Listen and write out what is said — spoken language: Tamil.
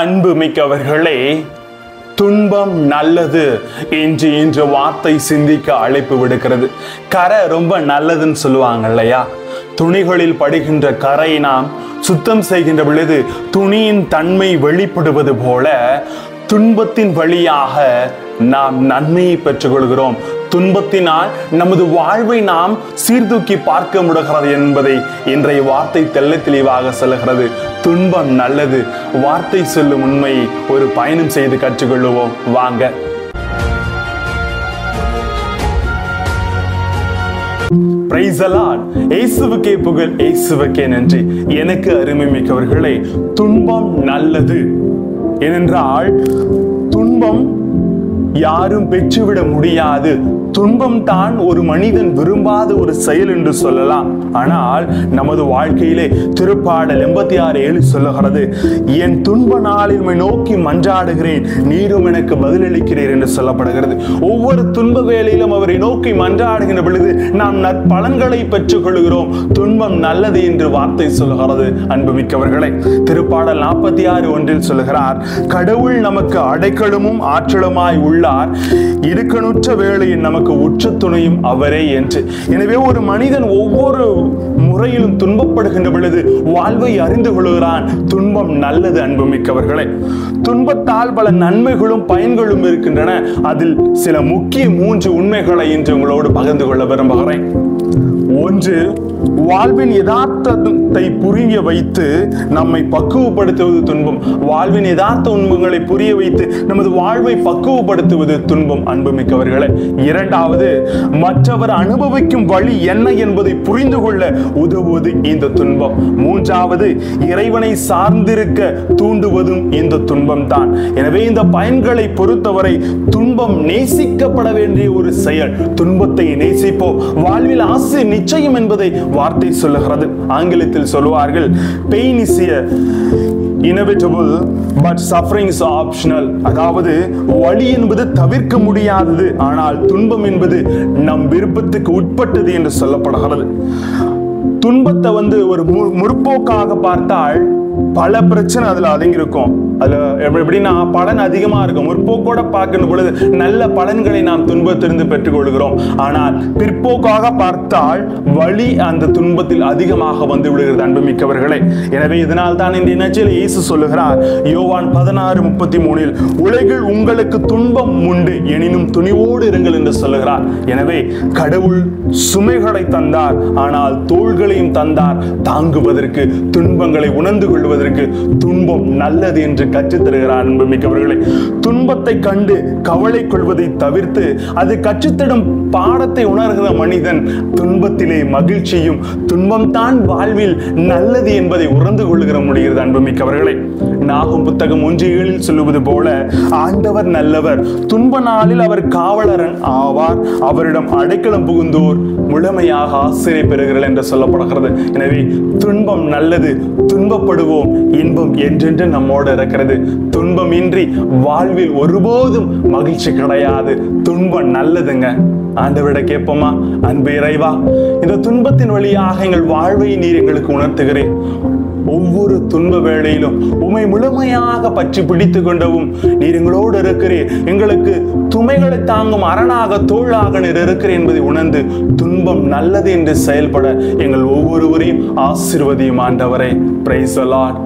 அன்பு மிக்கவர்களே, துன்பம் நல்லது என்று இன்று வார்த்தை சிந்திக்க அழைப்பு விடுக்கிறது. கரை ரொம்ப நல்லதுன்னு சொல்லுவாங்க இல்லையா? துணிகளில் படுகின்ற கரை நாம் சுத்தம் செய்கின்ற பொழுது துணியின் தன்மை வெளிப்படுவது போல துன்பத்தின் வழியாக நாம் நன்மையை பெற்றுக்கொள்கிறோம். துன்பத்தினால் நமது வாழ்வை நாம் சீர்தூக்கி பார்க்க முடிகிறது என்பதை இன்றைய வார்த்தை தெள்ள தெளிவாக சொல்லுகிறது. துன்பம் நல்லது. வார்த்தை சொல்லும் உண்மையை ஒரு பயணம் செய்து கற்றுக்கொள்வோம் வாங்க. Praise the Lord. இயேசுவுக்கே புகழ், இயேசுவுக்கே நன்றி. எனக்கு அருமை மிக்கவர்களே, துன்பம் நல்லது. ஏனென்றால் துன்பம் யாரும் பெற்றுவிட முடியாது. துன்பம் தான் ஒரு மனிதன் விரும்பாத ஒரு செயல் என்று சொல்லலாம். ஆனால் நமது வாழ்க்கையிலே திருப்பாடல் 86:7 சொல்லுகிறது, என் துன்ப நாளில் நோக்கி மன்றாடுகிறேன், நீரும் எனக்கு பதிலளிக்கிறீர் என்று சொல்லப்படுகிறது. ஒவ்வொரு துன்ப வேளையிலும் அவரை நோக்கி மன்றாடுகின்ற பொழுது நாம் நற்பலன்களை பெற்றுக் கொள்கிறோம். துன்பம் நல்லது என்று வார்த்தை சொல்லுகிறது. அன்புமிக்கவர்களே, திருப்பாடல் 46:1 சொல்லுகிறார், கடவுள் நமக்கு அடைக்கலமும் ஆற்றலுமாய் உள்ளார், இடுக்கணுற்ற வேளையில் நமக்கு உற்ற துணையும் அவரே என்று. எனவே ஒரு மனிதன் ஒவ்வொரு முறையிலும் துன்பப்படுகின்ற பொழுது வாழ்வை அறிந்து கொள்கிறான். துன்பம் நல்லது. அன்புமிக்கவர்களே, துன்பத்தால் பல நன்மைகளும் பயன்களும் இருக்கின்றன. அதில் சில முக்கிய 3 உண்மைகளை இன்று உங்களோடு பகிர்ந்து கொள்ள விரும்புகிறேன். ஒன்று, வாழ்வின் யதார்த்தத்தை புரிய வைத்து நம்மை பக்குவப்படுத்துவது துன்பம். வாழ்வின் யதார்த்த உண்மைகளை புரிய வைத்து நமது வாழ்வை பக்குவப்படுத்துவது துன்பம். அன்புமிக்கவர்களே, இரண்டாவது, மற்றவர் அனுபவிக்கும் வழி என்ன என்பதை புரிந்து கொள்ள உதவுவது இந்த துன்பம். மூன்றாவது, இறைவனை சார்ந்திருக்க தூண்டுவதும் இந்த துன்பம் தான். எனவே இந்த பயன்களை பொறுத்தவரை துன்பம் நேசிக்கப்பட வேண்டிய ஒரு செயல். துன்பத்தை நேசிப்போம், வாழ்வில் ஆசை நிச்சயம் என்பதை வார்த்தை சொல்லுகிறது. ஆங்கிலத்தில் சொல்லுவார்கள், pain is inevitable but suffering is optional. அதாவது வலி என்பது தவிர்க்க முடியாதது, ஆனால் துன்பம் என்பது நம் விருப்பத்துக்கு உட்பட்டது என்று சொல்லப்படுகிறது. துன்பத்தை ஒரு முற்போக்காக பார்த்தால் பல பிரச்சனை அதுல அடங்கியிருக்கும். அதுல எப்படின்னா பலன் அதிகமா இருக்கும். முற்போக்கோட பார்க்கின்ற பொழுது நல்ல பலன்களை நாம் துன்பத்திலிருந்து பெற்றுக் கொள்கிறோம். ஆனால் பிற்போக்காக பார்த்தால் வலி அந்த துன்பத்தில் அதிகமாக வந்து விடுகிறது. அன்புமிக்கவர்களே, எனவே இதனால் தான் இந்த நற்செய்தியில் இயேசு சொல்லுகிறார், யோவான் 16:33, உலகில் உங்களுக்கு துன்பம் உண்டு, எனினும் துணிவோடு இருங்கள் என்று சொல்லுகிறார். எனவே கடவுள் சுமைகளை தந்தார், ஆனால் தோள்களையும் தந்தார் தாங்குவதற்கு, துன்பங்களை உணர்ந்து கொள்வதற்கு. துன்பம் நல்லது என்று கற்றுத் தருகிறார். அன்புமிக்கவர்களே, துன்பத்தை கண்டு கவலை கொள்வதை தவிர்த்து அது கற்றுத்தரும் பாடத்தை உணர்கிற மனிதன் துன்பத்திலே மகிழ்ச்சியும், துன்பம் தான் வாழ்வில் நல்லது என்பதை உணர்ந்து கொள்கிற முடிகிறது. அன்புமிக்கவர்களே, நாகும் புத்தகம் 1:7 சொல்லுவது போல, ஆண்டவர் நல்லவர், துன்ப நாளில் அவர் காவலரன் ஆவார், அவரிடம் அடைக்கலம் புகுந்தோர் முழுமையாக ஆசிரியை பெறுகிறார் என்று சொல்லப்படுகிறது. எனவே துன்பம் நல்லது. துன்பப்படுவோம், இன்பம் என்றென்று நம்மோடு இருக்கிறது. துன்பம் இன்றி வாழ்வில் ஒருபோதும் மகிழ்ச்சி கிடையாது. துன்பம் நல்லதுங்க. ஆண்டவரிட கேட்போமா, அன்பு இறைவா, இந்த துன்பத்தின் வழியாக எங்கள் வாழ்வை நீர் எங்களுக்கு உணர்த்துகிறேன். ஒவ்வொரு துன்ப வேளையிலும் உம்மை முழுமையாக பற்றி பிடித்துக் கொண்டவும் நீர் எங்களோடு இருக்கிறீர். எங்களுக்கு துமைகளை தாங்கும் அரணாக தோளாக நீர் இருக்கிறீர் என்பதை உணர்ந்து துன்பம் நல்லது என்று செயல்பட எங்கள் ஒவ்வொருவரையும் ஆசீர்வதியும் ஆண்டவரே. Praise the Lord.